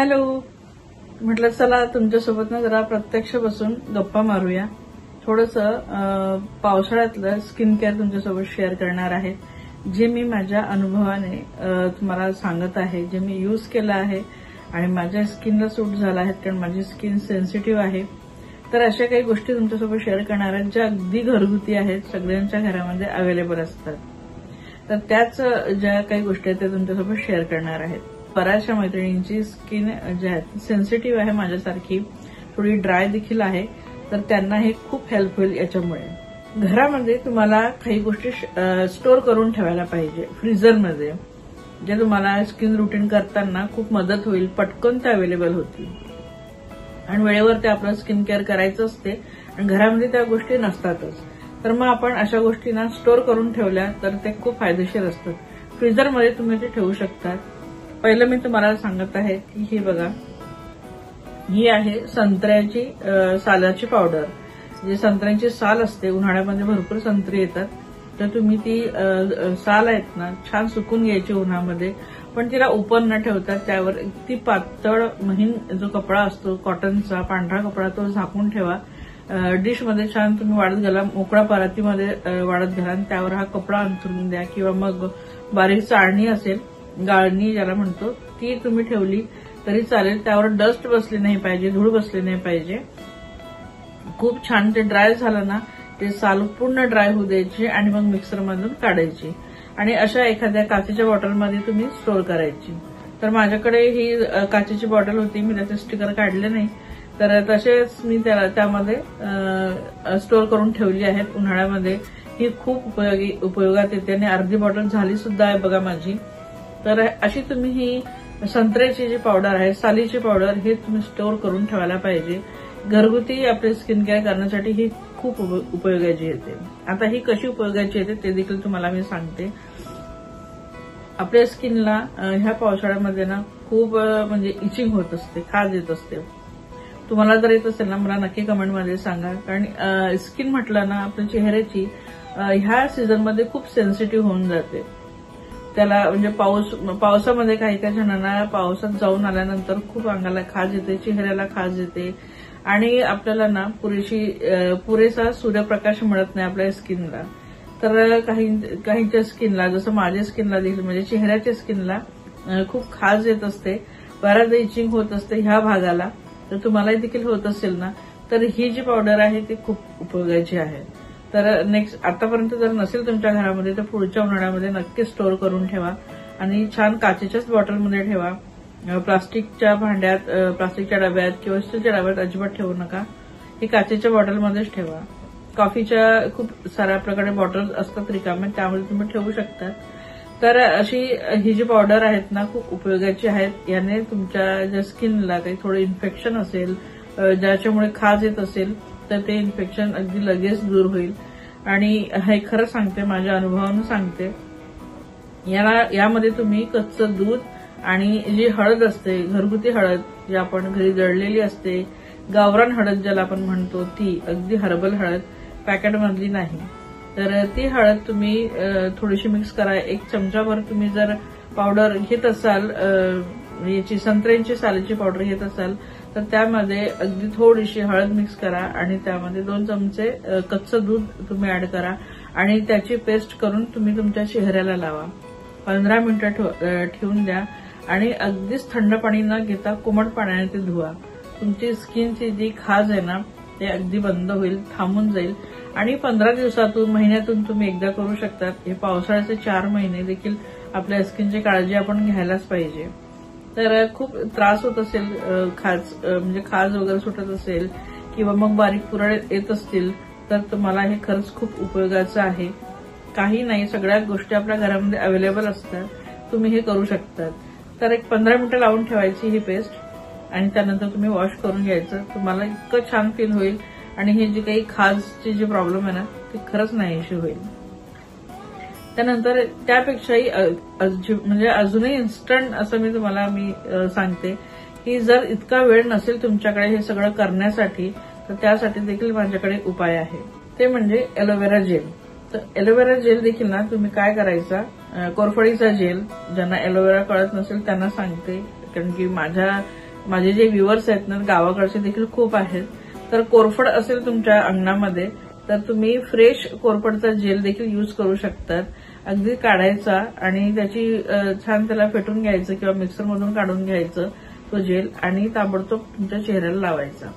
Hello, म्हटलं चला तुमच्यासोबत ना जरा प्रत्यक्ष बसून गप्पा मारूया. थोडंसं पावसाळ्यातलं स्किन केअर तुमच्यासोबत शेअर करणार आहे, जे मी माझ्या अनुभवाने तुम्हाला सांगत आहे, जे मी यूज केलं आहे आणि माझ्या स्किनला सूट झालं आहे, कारण माझी स्किन सेन्सिटिव्ह आहे. तर अशा काही गोष्टी तुमच्यासोबत शेअर करणार आहेत ज्या अगदी घरगुती आहेत, सगळ्यांच्या घरामध्ये अवेलेबल असतात. तर त्याच ज्या काही गोष्टी आहेत त्या तुमच्यासोबत शेअर करणार आहेत. बऱ्याचशा मैत्रिणींची स्किन जी आहे सेन्सिटिव्ह आहे, माझ्यासारखी थोडी ड्राय देखील आहे, तर त्यांना हे खूप हेल्प होईल याच्यामुळे. घरामध्ये तुम्हाला काही गोष्टी स्टोअर करून ठेवायला पाहिजे फ्रीझरमध्ये, जे तुम्हाला स्किन रुटीन करताना खूप मदत होईल. पटकन ते अवेलेबल होतील आणि वेळेवर ते आपलं स्किन केअर करायचं असते आणि घरामध्ये त्या गोष्टी नसतातच. तर मग आपण अशा गोष्टींना स्टोअर करून ठेवल्या तर ते खूप फायदेशीर असतात. फ्रीझरमध्ये तुम्ही ते ठेवू शकता. पहिलं मी तुम्हाला सांगत आहे की ही बघा, ही आहे संत्र्याची सालाची पावडर. जी संत्र्यांची साल असते, उन्हाळ्यामध्ये भरपूर संत्री येतात, तर तुम्ही ती साल आहेत ना छान सुकून घ्यायची उन्हामध्ये, पण तिला ओपन न ठेवता त्यावर ती पातळ महीन जो कपडा असतो कॉटनचा पांढरा कपडा तो झाकून ठेवा. डिशमध्ये छान तुम्ही वाढत घाला, मोकळ्या परातीमध्ये वाढत घाला आणि त्यावर हा कपडा अंथरून द्या, किंवा मग बारीक चाळणी असेल, गाळणी ज्याला म्हणतो, ती तुम्ही ठेवली तरी चालेल. त्यावर डस्ट बसली नाही पाहिजे, धूळ बसली नाही पाहिजे. खूप छान ते ड्राय झालं ना, ते साल पूर्ण ड्राय होऊ द्यायची आणि मग मिक्सरमधून काढायची आणि अशा एखाद्या काचेच्या बॉटलमध्ये तुम्ही स्टोअर करायची. तर माझ्याकडे ही काचेची बॉटल होती, मी त्याचे स्टिकर काढले नाही, तर तसेच मी त्यामध्ये स्टोअर करून ठेवली आहेत. उन्हाळ्यामध्ये ही खूप उपयोगात येते आणि अर्धी बॉटल झाली सुद्धा आहे बघा माझी. तर अशी तुम्ही ही संत्र्याची जी पावडर आहे, सालीची पावडर, हे तुम्ही स्टोअर करून ठेवायला पाहिजे. घरगुती आपले स्किन केअर करण्यासाठी ही खूप उपयोगाची येते. आता ही कशी उपयोगाची येते ते देखील तुम्हाला मी सांगते. आपल्या स्किनला ह्या पावसाळ्यामध्ये ना खूप म्हणजे इचिंग होत असते, खाज येत असते. तुम्हाला जर येत असेल ना, मला नक्की कमेंटमध्ये सांगा, कारण स्किन म्हटलं ना आपल्या चेहऱ्याची ह्या सीझनमध्ये खूप सेन्सिटिव्ह होऊन जाते. त्याला म्हणजे पावसामध्ये काही काही जणांना पावसात जाऊन आल्यानंतर खूप अंगाला खाज येते, चेहऱ्याला खाज येते आणि आपल्याला ना पुरेसा सूर्यप्रकाश मिळत नाही आपल्या स्किनला. तर काहींच्या स्किनला, जसं माझ्या स्किनला देखील, म्हणजे चेहऱ्याच्या स्किनला खूप खाज येत असते, बऱ्याचदा इचिंग होत असते ह्या भागाला. तर तुम्हालाही देखील होत असेल ना, तर ही जी पावडर आहे ती खूप उपयोगाची आहे. तर नेक्स्ट, आतापर्यंत जर नसेल तुमच्या घरामध्ये तर पुढच्या उन्हाळ्यामध्ये नक्की स्टोअर करून ठेवा आणि छान काचेच्याच बॉटलमध्ये ठेवा. प्लास्टिकच्या भांड्यात, प्लास्टिकच्या डब्यात किंवा स्टीलच्या डब्यात अजिबात ठेवू नका. ही काचेच्या बॉटलमध्येच ठेवा. कॉफीच्या खूप साऱ्या प्रकारे बॉटल्स असतात रिकाम्या, त्यामध्ये तुम्ही ठेवू शकता. तर अशी ही जी पावडर आहेत ना खूप उपयोगाची आहेत. याने तुमच्या ज्या स्किनला काही थोडं इन्फेक्शन असेल, ज्याच्यामुळे खाज येत असेल, तर ते इन्फेक्शन अगदी लगेच दूर होईल. आणि हे खरं सांगते, माझ्या अनुभवानं सांगते. यामध्ये तुम्ही कच्चं दूध आणि जी हळद असते, घरगुती हळद जी आपण घरी जळलेली असते, गावरान हळद ज्याला आपण म्हणतो, ती अगदी हर्बल हळद, पॅकेटमधली नाही, तर ती हळद तुम्ही थोडीशी मिक्स करा. 1 चमचाभर तुम्ही जर पावडर घेत असाल, याची संत्र्यांची सालीची पावडर घेत असाल, तर त्यामध्ये अगदी थोडीशी हळद मिक्स करा आणि त्यामध्ये 2 चमचे कच्चं दूध तुम्ही ऍड करा आणि त्याची पेस्ट करून तुम्ही तुमच्या चेहऱ्याला लावा. 15 मिनिटं ठेवून द्या आणि अगदीच थंड पाणी न घेता कोमट पाण्याने ते धुवा. तुमची स्किनची जी खाज आहे ना ते अगदी बंद होईल, थांबून जाईल आणि 15 दिवसातून, महिन्यातून तुम्ही एकदा करू शकता. हे पावसाळ्याचे 4 महिने देखील आपल्या स्किनची काळजी आपण घ्यायलाच पाहिजे. तर खूप त्रास होत असेल, म्हणजे खाज वगैरे सुटत असेल किंवा मग बारीक पुरळ येत असतील, तर तुम्हाला हे खरंच खूप उपयोगाचं आहे. काही नाही, सगळ्या गोष्टी आपल्या घरामध्ये अवेलेबल असतात, तुम्ही हे करू शकतात. तर 15 मिनिटं लावून ठेवायची ही पेस्ट आणि त्यानंतर तुम्ही वॉश करून घ्यायचं. तुम्हाला इतकं छान फील होईल आणि हे जी काही खाजची जी प्रॉब्लेम आहे ना ती खरंच नाहीशी होईल. त्यानंतर त्यापेक्षाही म्हणजे अजूनही इन्स्टंट असं मी तुम्हाला सांगते की जर इतका वेळ नसेल तुमच्याकडे हे सगळं करण्यासाठी, तर त्यासाठी देखील माझ्याकडे उपाय आहे. ते म्हणजे एलोवेरा जेल. तर एलोवेरा जेल देखील ना तुम्ही काय करायचा, कोरफडीचा जेल, ज्यांना एलोवेरा कळत नसेल त्यांना सांगते, कारण की माझ्या माझे जे व्ह्युअर्स आहेत ना गावाकडचे देखील खूप आहेत, तर कोरफड असेल तुमच्या अंगणामध्ये तर तुम्ही फ्रेश कोरफडचा जेल देखील यूज करू शकतात. अगदी काढायचा आणि त्याची छान त्याला फेटून घ्यायचं किंवा मिक्सरमधून काढून घ्यायचं तो जेल आणि ताबडतोब तुमच्या चेहऱ्याला लावायचा.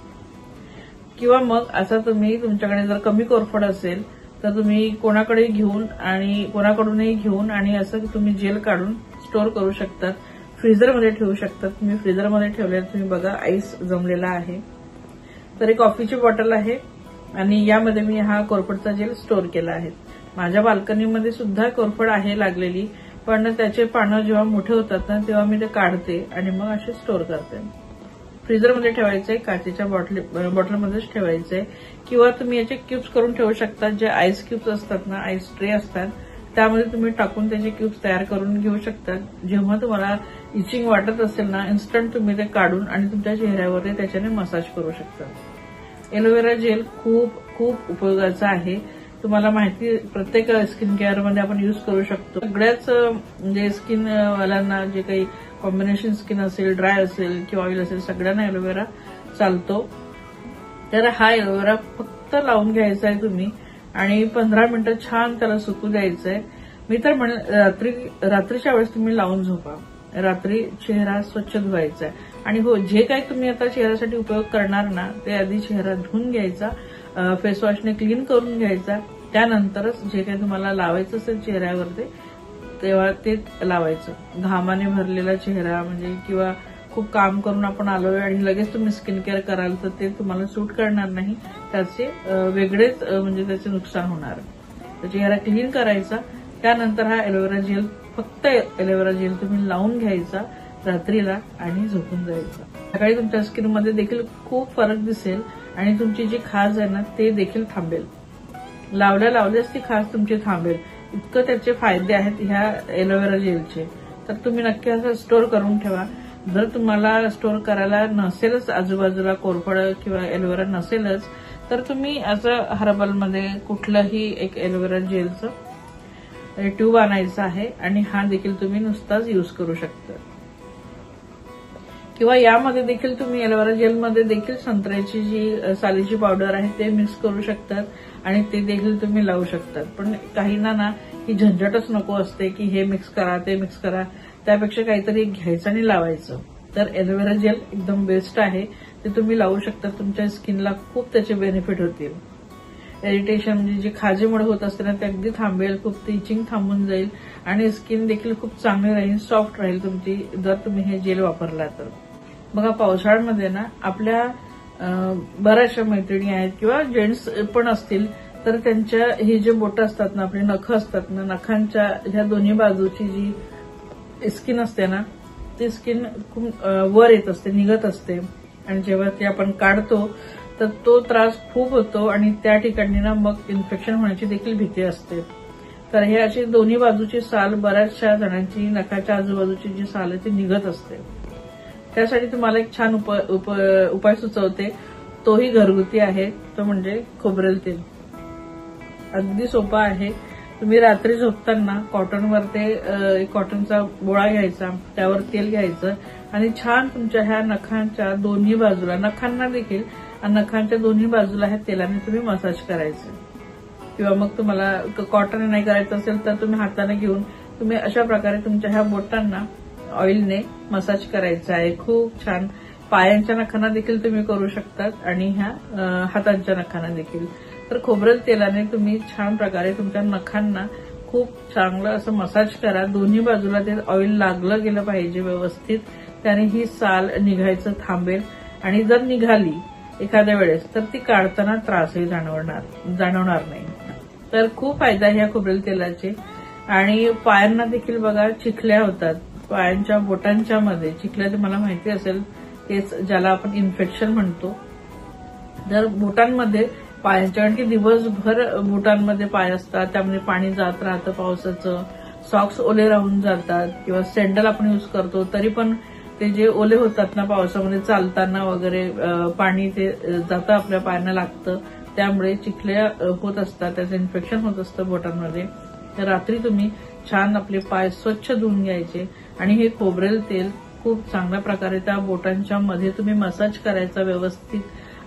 किंवा मग असा तुम्ही तुमच्याकडे जर कमी कोरफड असेल तर तुम्ही कोणाकडूनही घेऊन आणि असं तुम्ही जेल काढून स्टोअर करू शकतात. फ्रीझरमध्ये ठेवू शकतात. तुम्ही फ्रीझरमध्ये ठेवल्यावर तुम्ही बघा आईस जमलेला आहे. तर एक कॉफीची बॉटल आहे आणि यामध्ये मी हा कोरफडचा जेल स्टोअर केला आहे. माझ्या बाल्कनीमध्ये सुद्धा कोरफड आहे लागलेली, पण त्याचे पानं जेव्हा मोठे होतात ना तेव्हा मी ते काढते आणि मग असे स्टोअर करते. फ्रीझरमध्ये ठेवायचंय, काचेच्या बॉटलमध्येच ठेवायचंय किंवा तुम्ही याचे क्यूब्स करून ठेवू शकता. जे आईस क्यूब्स असतात ना, आईस ट्रे असतात त्यामध्ये तुम्ही टाकून त्याचे क्यूब्स तयार करून घेऊ शकता. जेव्हा तुम्हाला इचिंग वाटत असेल ना इन्स्टंट तुम्ही ते काढून आणि तुमच्या चेहऱ्यावर त्याच्याने मसाज करू शकता. एलोवेरा जेल खूप खूप उपयोगाचा आहे. तुम्हाला माहिती प्रत्येक स्किन केअरमध्ये आपण यूज करू शकतो. सगळ्याच म्हणजे स्किन वाल्यांना जे काही कॉम्बिनेशन स्किन असेल, ड्राय असेल किंवा ऑइल असेल सगळ्यांना एलोवेरा चालतो. तर हा एलोवेरा फक्त लावून घ्यायचा आहे तुम्ही आणि 15 मिनिटं छान त्याला सुकू द्यायचं आहे. मी तर म्हणेन रात्रीच्या वेळेस तुम्ही लावून झोपा. रात्री चेहरा स्वच्छ धुवायचा आहे आणि हो जे काही तुम्ही आता चेहऱ्यासाठी उपयोग करणार ना ते आधी चेहरा धुवून घ्यायचा, फेसवॉशने क्लीन करून घ्यायचा. त्यानंतरच जे काही तुम्हाला लावायचं असेल चेहऱ्यावर तेव्हा ते लावायचं. घामाने भरलेला चेहरा म्हणजे किंवा खूप काम करून आपण आलोय आणि लगेच तुम्ही स्किन केअर कराल तर ते तुम्हाला सूट करणार नाही. त्याचे वेगळेच म्हणजे त्याचे नुकसान होणार. तर चेहरा क्लीन करायचा. त्यानंतर हा एलोवेरा जेल, फक्त एलोवेरा जेल तुम्ही लावून घ्यायचा रात्रीला आणि झोपून जायचा. सकाळी तुमच्या स्किनमध्ये देखील खूप फरक दिसेल आणि तुमची जी खाज आहे ना ते देखील थांबेल. लावल्याच ती खाज तुमची थांबेल. इतकं त्याचे फायदे आहेत ह्या एलोवेरा जेलचे. तर तुम्ही नक्की असं स्टोअर करून ठेवा. जर तुम्हाला स्टोअर करायला नसेलच, आजूबाजूला कोरफड किंवा एलोवेरा नसेलच, तर तुम्ही असं हर्बलमध्ये कुठलंही एक एलोवेरा जेलचं ट्यूब आणायचं आहे आणि हा देखील तुम्ही नुसताच यूज करू शकता. किंवा यामध्ये देखील तुम्ही एलोवेरा जेलमध्ये देखील संत्र्याची जी सालीची पावडर आहे ते मिक्स करू शकतात आणि ते देखील तुम्ही लावू शकतात. पण काहींना ना ही झंझटच नको असते की हे मिक्स करा ते मिक्स करा, त्यापेक्षा काहीतरी घ्यायचं आणि लावायचं. तर एलोवेरा जेल एकदम बेस्ट आहे, ते तुम्ही लावू शकता. तुमच्या स्किनला खूप त्याचे बेनिफिट होतील. इरिटेशन म्हणजे जी खाजेमुळे होत असते ना ते अगदी थांबेल, खूप इचिंग थांबून जाईल आणि स्किन देखील खूप चांगली राहील, सॉफ्ट राहील तुमची जर तुम्ही हे जेल वापरला तर. बघा पावसाळ्यामध्ये ना आपल्या बऱ्याचशा मैत्रिणी आहेत किंवा जेंट्स पण असतील तर त्यांच्या हे जे बोटं असतात ना, आपली नखं असतात ना, नखांच्या ह्या दोन्ही बाजूची जी स्किन असते ना ती स्किन खूप वर येत असते, निघत असते आणि जेव्हा ती आपण काढतो तर तो त्रास खूप होतो आणि त्या ठिकाणी ना मग इन्फेक्शन होण्याची देखील भीती असते. तर हे अशी दोन्ही बाजूची साल बऱ्याचशा जणांची नखाच्या आजूबाजूची जी साल आहे ती निघत असते. त्यासाठी तुम्हाला एक छान उपाय सुचवते, तोही घरगुती आहे, तो म्हणजे खोबरेल तेल. अगदी सोपा आहे. तुम्ही रात्री झोपताना कॉटनवर ते कॉटनचा गोळा घ्यायचा, त्यावर तेल घ्यायचं आणि छान तुमच्या ह्या नखांच्या दोन्ही बाजूला, नखांना देखील नखांच्या दोन्ही बाजूला ह्या तेलाने तुम्ही मसाज करायचं. किंवा मग तुम्हाला कॉटन नाही करायचं असेल तर तुम्ही हाताने घेऊन तुम्ही अशा प्रकारे तुमच्या ह्या बोटांना ऑइलने मसाज करायचा आहे. खूप छान. पायांच्या नखांना देखील तुम्ही करू शकतात आणि ह्या हातांच्या नखांना देखील. तर खोबरेल तेलाने तुम्ही छान प्रकारे तुमच्या नखांना खूप चांगलं असं मसाज करा. दोन्ही बाजूला ते ऑइल लागलं गेलं पाहिजे व्यवस्थित, त्याने ही साल निघायचं थांबेल आणि जर निघाली एखाद्या वेळेस तर ती काढताना त्रासही जाणवणार नाही. तर खूप फायदा आहे या खोबरेल तेलाचे. आणि पायांना देखील बघा चिखल्या होतात, पायांच्या बोटांच्या मध्ये चिखल्या, तुम्हाला माहिती असेल तेच ज्याला आपण इन्फेक्शन म्हणतो. जर बोटांमध्ये पायांच्या, कारण की दिवसभर बोटांमध्ये पाय असतात, त्यामध्ये पाणी जात राहतं पावसाचं, सॉक्स ओले राहून जातात किंवा सँडल आपण यूज करतो तरी पण ते जे ओले होतात ना पावसामध्ये चालताना वगैरे पाणी ते जातं आपल्या पायांना लागतं, त्यामुळे चिखल्या होत असतात, त्याचं इन्फेक्शन होत असतं बोटांमध्ये. तर रात्री तुम्ही छान आपले पाय स्वच्छ धुवून घ्यायचे आणि हे खोबरेल तेल खूप चांगल्या प्रकारे त्या बोटांच्या मध्ये तुम्ही मसाज करायचा व्यवस्थित,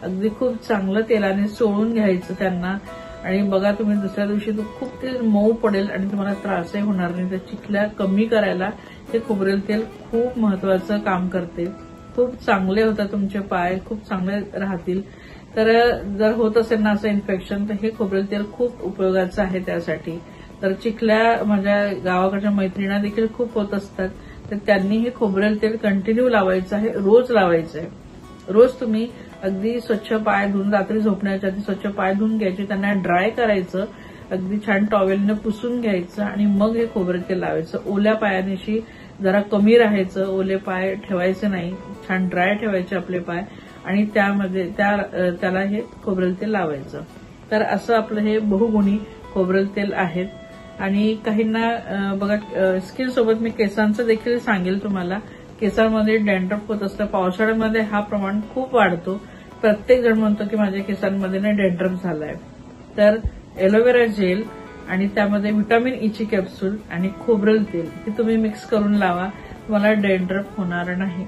अगदी खूप चांगलं तेलाने चोळून घ्यायचं त्यांना. आणि बघा तुम्ही दुसऱ्या दिवशी खूप ते मऊ पडेल आणि तुम्हाला त्रासही होणार नाही. तर चिखल्या कमी करायला हे खोबरेल तेल खूप महत्वाचं काम करते. खूप चांगले होतात तुमचे पाय, खूप चांगले राहतील. तर जर होत असेल ना असं इन्फेक्शन, तर हे खोबरेल तेल खूप उपयोगाचं आहे त्यासाठी. तर चिखल्या माझ्या गावाकडच्या मैत्रिणींना देखील खूप होत असतात, तर त्यांनी हे खोबरेल तेल कंटिन्यू लावायचं आहे, रोज लावायचं आहे. रोज तुम्ही अगदी स्वच्छ पाय धुवून, रात्री झोपण्याच्या आधी स्वच्छ पाय धुवून घ्यायचे, त्यांना ड्राय करायचं, अगदी छान टॉवेलने पुसून घ्यायचं आणि मग हे खोबरेल तेल लावायचं. ओल्या पायानिशी जरा कमी राहायचं, ओले पाय ठेवायचे नाही, छान ड्राय ठेवायचे आपले पाय आणि त्यामध्ये त्याला हे खोबरेल तेल लावायचं. तर असं आपलं हे बहुगुणी खोबरेल तेल आहेत. आणि काहींना बघा स्किन सोबत मी केसांचं देखील सांगेल तुम्हाला. केसांमध्ये डॅन्ड्रफ होत असतं, पावसाळ्यामध्ये हा प्रमाण खूप वाढतो. प्रत्येक जण म्हणतो की माझ्या केसांमध्ये ना डॅन्ड्रफ झालाय. तर एलोवेरा जेल आणि त्यामध्ये व्हिटॅमिन ईची कॅप्सूल आणि खोबरेल तेल हे तुम्ही मिक्स करून लावा, तुम्हाला डॅन्ड्रफ होणार नाही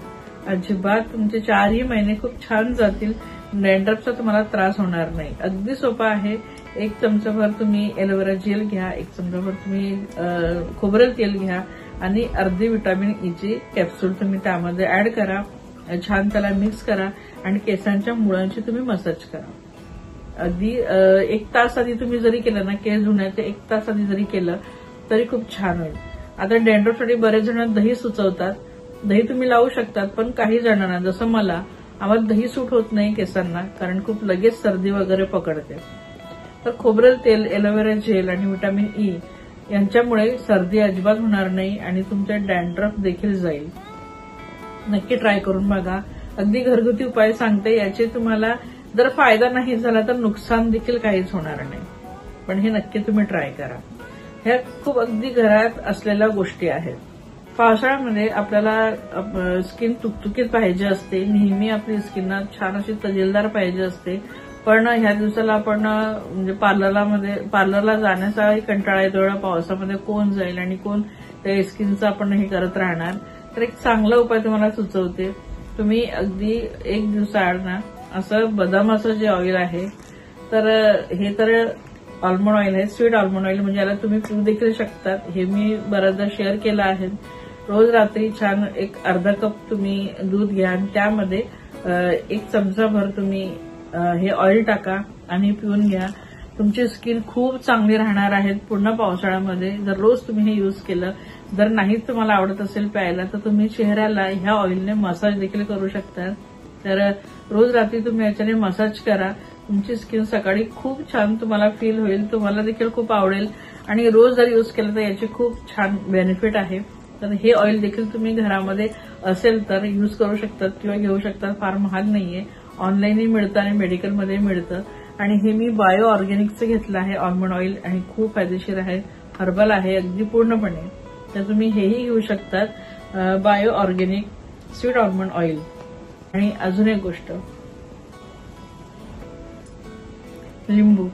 अजिबात. तुमचे 4ही महिने खूप छान जातील, डॅन्ड्रफचा तुम्हाला त्रास होणार नाही. अगदी सोपं आहे. 1 चमचाभर तुम्ही एलोवेरा जेल घ्या, 1 चमचाभर तुम्ही खोबरेल तेल घ्या आणि अर्धी व्हिटॅमिन ईची कॅप्सूल तुम्ही त्यामध्ये ऍड करा, छान त्याला मिक्स करा आणि केसांच्या मुळांची तुम्ही मसाज करा. अगदी 1 तास आधी तुम्ही जरी केलं ना, केस धुण्याच्या 1 तास आधी जरी केलं तरी खूप छान होईल. आता डॅन्ड्रफसाठी बरेच जण दही सुचवतात, दही तुम्ही लावू शकतात, पण काही जणांना जसं आम्हाला दही सूट होत नाही केसांना, कारण खूप लगेच सर्दी वगैरे पकडते. तर खोबरेल तेल, एलोवेरा जेल आणि व्हिटॅमिन ई यांच्यामुळे सर्दी अजिबात होणार नाही आणि तुमचे डॅन्ड्रफ देखील जाईल. नक्की ट्राय करून बघा. अगदी घरगुती उपाय सांगते, याचे तुम्हाला जर फायदा नाही झाला तर नुकसान देखील काहीच होणार नाही, पण हे नक्की तुम्ही ट्राय करा. ह्या खूप अगदी घरात असलेल्या गोष्टी आहेत. पावसाळ्यामध्ये आपल्याला स्किन तुकतुकीत पाहिजे असते, नेहमी आपली स्किन छान अशी तजेलदार पाहिजे असते. पण ह्या दिवसाला आपण म्हणजे पार्लरला जाण्याचाही कंटाळा येतो. एवढ्या पावसामध्ये कोण जाईल आणि कोण त्या स्किनचं आपण हे करत राहणार. तर एक चांगला उपाय तुम्हाला सुचवते. तुम्ही अगदी 1 दिवसाआड ना असं बदामाचं जे ऑइल आहे, तर हे तर आल्मंड ऑइल आहे, स्वीट आल्मंड ऑइल, म्हणजे याला तुम्ही पिऊ देखील शकतात. हे मी बऱ्याचदा शेअर केलं आहे. रोज रात्री छान 1 अर्धा कप तुम्ही दूध घ्या आणि त्यामध्ये 1 चमचाभर तुम्ही हे ऑइल टाका आणि पिऊन घ्या. तुमची स्किन खूप चांगली राहणार आहे पूर्ण पावसाळ्यामध्ये जर रोज तुम्ही हे यूज केलं. जर नाहीच तुम्हाला आवडत असेल प्यायला, तर तुम्ही चेहऱ्याला ह्या ऑइलने मसाज देखील करू शकता. तर रोज रात्री तुम्ही याच्याने मसाज करा. तुमची स्किन सकाळी खूप छान तुम्हाला फील होईल, तुम्हाला देखील खूप आवडेल आणि रोज जर यूज केलं तर याचे खूप छान बेनिफिट आहे. तर हे ऑइल देखील तुम्ही घरामध्ये असेल तर यूज करू शकतात किंवा घेऊ शकतात. फार महाग नाहीये, ऑनलाईनही मिळतं आणि मेडिकलमध्ये मिळतं. आणि हे मी बायो ऑर्गॅनिकचं घेतलं आहे आल्मंड ऑइल आणि खूप फायदेशीर आहे, हर्बल आहे अगदी पूर्णपणे. तर तुम्ही हेही घेऊ शकतात, bio organic sweet almond oil. आणि अजून एक गोष्ट, लिंबू.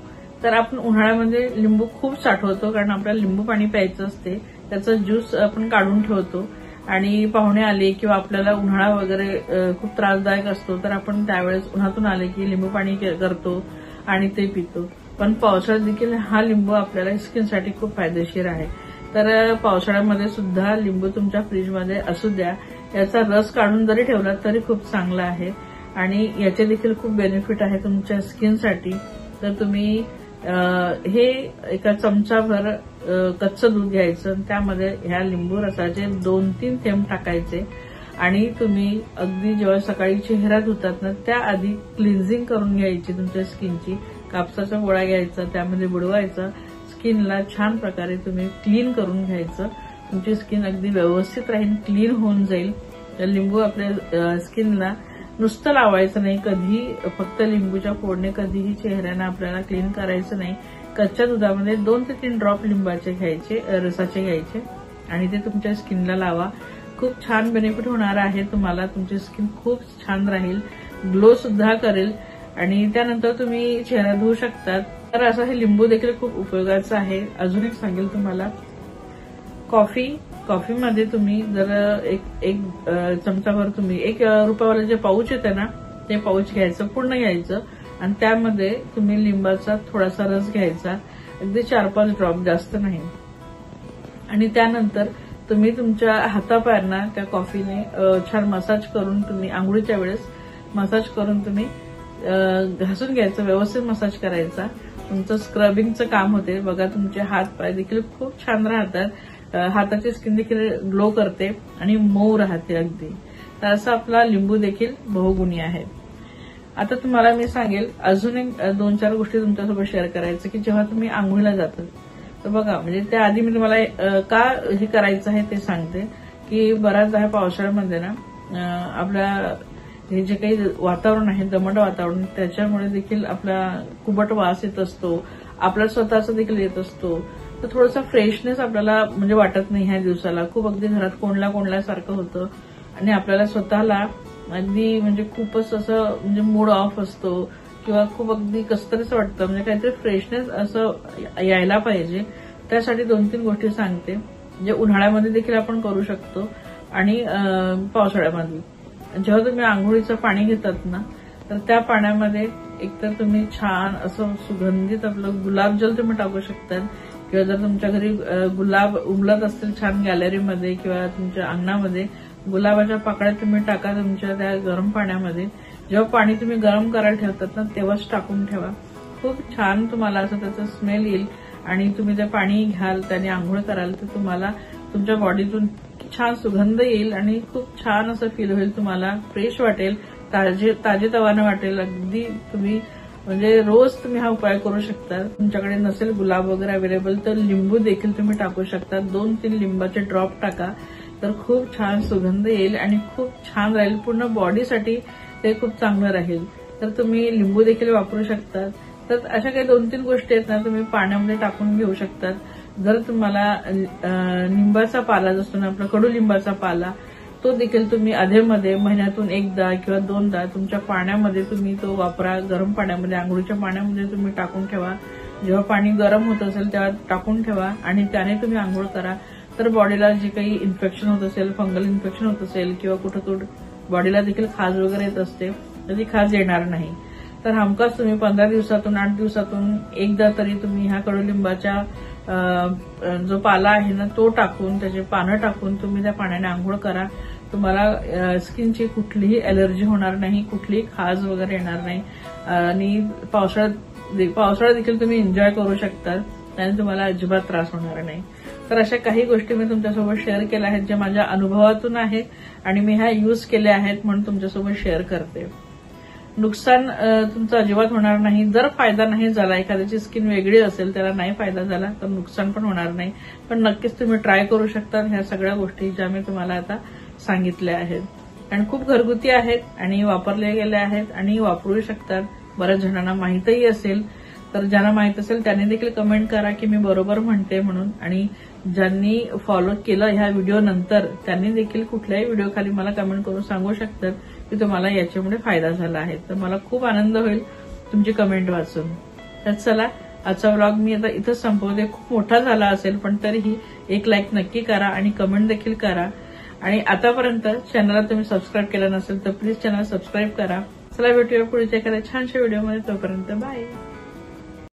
तर आपण उन्हाळ्यामध्ये लिंबू खूप साठवतो, कारण आपल्याला लिंबू पाणी प्यायचं असते. त्याचा ज्यूस आपण काढून ठेवतो आणि पाहुणे आले किंवा आपल्याला उन्हाळा वगैरे खूप त्रासदायक असतो, तर आपण त्यावेळेस उन्हातून आले की लिंबू पाणी करतो आणि ते पितो. पण पावसाळ्यात देखील हा लिंबू आपल्याला स्किनसाठी खूप फायदेशीर आहे. तर पावसाळ्यामध्ये सुद्धा लिंबू तुमच्या फ्रीजमध्ये असू द्या, याचा रस काढून जरी ठेवला तरी खूप चांगला आहे आणि याचे देखील खूप बेनिफिट आहे तुमच्या स्किनसाठी. तर तुम्ही हे 1 चमचाभर कच्चं दूध घ्यायचं, त्यामध्ये ह्या लिंबू रसाचे 2-3 थेंब टाकायचे आणि तुम्ही अगदी जेव्हा सकाळी चेहरा धुतात ना, त्याआधी क्लिन्झिंग करून घ्यायची तुमच्या स्किनची. कापसाचा गोळा घ्यायचा, त्यामध्ये बुडवायचा, स्किनला छान प्रकारे तुम्ही क्लीन करून घ्यायचं. तुमची स्किन अगदी व्यवस्थित राहील, क्लीन होऊन जाईल. लिंबू आपल्या स्किनला नुसतं लावायचं नाही, कधी फक्त लिंबूच्या फोडणे कधीही चेहऱ्याला आपल्याला क्लीन करायचं नाही. कच्च्या दुधामध्ये 2 ते 3 ड्रॉप लिंबाचे घ्यायचे, रसाचे घ्यायचे आणि ते तुमच्या स्किनला लावा. खूप छान बेनिफिट होणार आहे तुम्हाला. तुमची स्किन खूप छान राहील, ग्लो सुद्धा करेल आणि त्यानंतर तुम्ही चेहरा धुवू शकतात. तर असं हे लिंबू देखील खूप उपयोगाचं आहे. अजून एक सांगेल तुम्हाला, कॉफीमध्ये तुम्ही जर एक चमचाभर तुम्ही 1 रुपयावाला जे पाऊच येते ना ते पाऊच घ्यायचं, पूर्ण घ्यायचं आणि त्यामध्ये तुम्ही लिंबाचा थोडासा रस घ्यायचा, अगदी 4-5 ड्रॉप, जास्त नाही. आणि त्यानंतर तुम्ही तुमच्या हातापायांना त्या कॉफीने छान मसाज करून, तुम्ही आंघोळीच्या वेळेस मसाज करून तुम्ही घासून घ्यायचं, व्यवस्थित मसाज करायचा. तुमचं स्क्रबिंगचं काम होते बघा. तुमचे हात पाय देखील खूप छान राहतात, हाताची स्किन देखील ग्लो करते आणि मऊ राहते अगदी. तर असा आपला लिंबू देखील बहुगुणी आहे. आता तुम्हाला मी सांगेल अजून एक 2-4 गोष्टी तुमच्यासोबत शेअर करायचं की जेव्हा तुम्ही आंघोळीला जाता तर बघा, म्हणजे त्याआधी मी तुम्हाला का हे करायचं आहे ते सांगते की बऱ्याचदा ह्या पावसाळ्यामध्ये ना आपल्या हे जे काही वातावरण आहे, दमट वातावरण, त्याच्यामुळे देखील आपला कुबट वास येत असतो, आपला स्वतःचा देखील येत असतो. तर थोडासा फ्रेशनेस आपल्याला म्हणजे वाटत नाही ह्या दिवसाला. खूप अगदी घरात कोंडल्यासारखं होतं आणि आपल्याला स्वतःला अगदी म्हणजे खूपच असं म्हणजे मूड ऑफ असतो किंवा खूप अगदी कसतरीच वाटतं, म्हणजे काहीतरी फ्रेशनेस असं यायला पाहिजे. त्यासाठी 2-3 गोष्टी सांगते जे उन्हाळ्यामध्ये देखील आपण करू शकतो आणि पावसाळ्यामध्ये. जेव्हा तुम्ही आंघोळीचं पाणी घेतात ना तर त्या पाण्यामध्ये एकतर तुम्ही छान असं सुगंधित आपलं गुलाबजल तुम्ही टाकू शकता किंवा जर तुमच्या घरी गुलाब उमलत असतील छान गॅलरीमध्ये किंवा तुमच्या अंगणामध्ये, गुलाबाच्या पाकळ्या तुम्ही टाका तुमच्या त्या गरम पाण्यामध्ये. जेव्हा पाणी तुम्ही गरम करायला ठेवतात ना तेव्हाच टाकून ठेवा. खूप छान तुम्हाला असं त्याचा स्मेल येईल आणि तुम्ही ते पाणी घ्याल, त्याने आंघोळ कराल तर तुम्हाला तुमच्या बॉडीतून छान सुगंध येईल आणि खूप छान असं फील होईल. तुम्हाला फ्रेश वाटेल, ताजेतवानं वाटेल अगदी. तुम्ही म्हणजे रोज तुम्ही हा उपाय करू शकता. तुमच्याकडे नसेल गुलाब वगैरे अवेलेबल तर लिंबू देखील तुम्ही टाकू शकता. 2-3 लिंबाचे ड्रॉप टाका तर खूप छान सुगंध येईल आणि खूप छान राहील. पूर्ण बॉडीसाठी ते खूप चांगलं राहील. तर तुम्ही लिंबू देखील वापरू शकता. तर अशा काही 2-3 गोष्टी आहेत ना तुम्ही पाण्यामध्ये टाकून घेऊ शकतात. जर तुम्हाला लिंबाचा पाला असतो ना आपला कडुलिंबाचा पाला, तो देखील तुम्ही अधेमध्ये महिन्यातून 1दा किंवा 2दा तुमच्या पाण्यामध्ये तुम्ही तो वापरा. गरम पाण्यामध्ये, आंघोळीच्या पाण्यामध्ये तुम्ही टाकून ठेवा. जेव्हा पाणी गरम होत असेल तेव्हा टाकून ठेवा आणि त्याने तुम्ही आंघोळ करा. तर बॉडीला जे काही इन्फेक्शन होत असेल, फंगल इन्फेक्शन होत असेल किंवा कुठं बॉडीला देखील खाज वगैरे येत असते तर ती खाज येणार नाही. तर हमखास तुम्ही 15 दिवसातून 8 दिवसातून एकदा तरी तुम्ही ह्या कडुलिंबाच्या जो पाला आहे ना तो टाकून, त्याचे पानं टाकून तुम्ही त्या पाण्याने आंघोळ करा. तुम्हाला स्किनची कुठलीही अलर्जी होणार नाही, कुठलीही खाज वगैरे येणार नाही आणि पावसाळ्यात देखील तुम्ही एन्जॉय करू शकता आणि तुम्हाला अजिबात त्रास होणार नाही. तर अशा काही गोष्टी मी तुमच्यासोबत शेअर केल्या आहेत ज्या माझ्या अनुभवातून आहेत आणि मी ह्या यूज केल्या आहेत म्हणून तुमच्यासोबत शेअर करते. नुकसान तुमचं अजिबात होणार नाही. जर फायदा नाही झाला, एखाद्याची स्किन वेगळी असेल त्याला नाही फायदा झाला तर नुकसान पण होणार नाही. पण नक्कीच तुम्ही ट्राय करू शकता ह्या सगळ्या गोष्टी ज्या मी तुम्हाला आता सांगितल्या आहेत आणि खूप घरगुती आहेत आणि वापरल्या गेल्या आहेत आणि वापरू शकतात. बऱ्याच जणांना माहितही असेल, तर ज्यांना माहित असेल त्यांनी देखील कमेंट करा की मी बरोबर म्हणते म्हणून. आणि ज्यांनी फॉलो केलं ह्या व्हिडिओ नंतर त्यांनी देखील कुठल्याही व्हिडिओ खाली मला कमेंट करून सांगू शकतात की तुम्हाला याच्यामुळे फायदा झाला आहे. तर मला खूप आनंद होईल तुमची कमेंट वाचून. तर चला, आजचा व्लॉग मी आता इथंच संपवते. खूप मोठा झाला असेल पण तरीही एक लाईक नक्की करा आणि कमेंट देखील करा. आणि आतापर्यंत चॅनलला तुम्ही सबस्क्राईब केलं नसेल तर प्लीज चॅनल सबस्क्राईब करा. चला, भेटूया पुढच्या एखाद्या छानशा व्हिडिओमध्ये. तोपर्यंत बाय.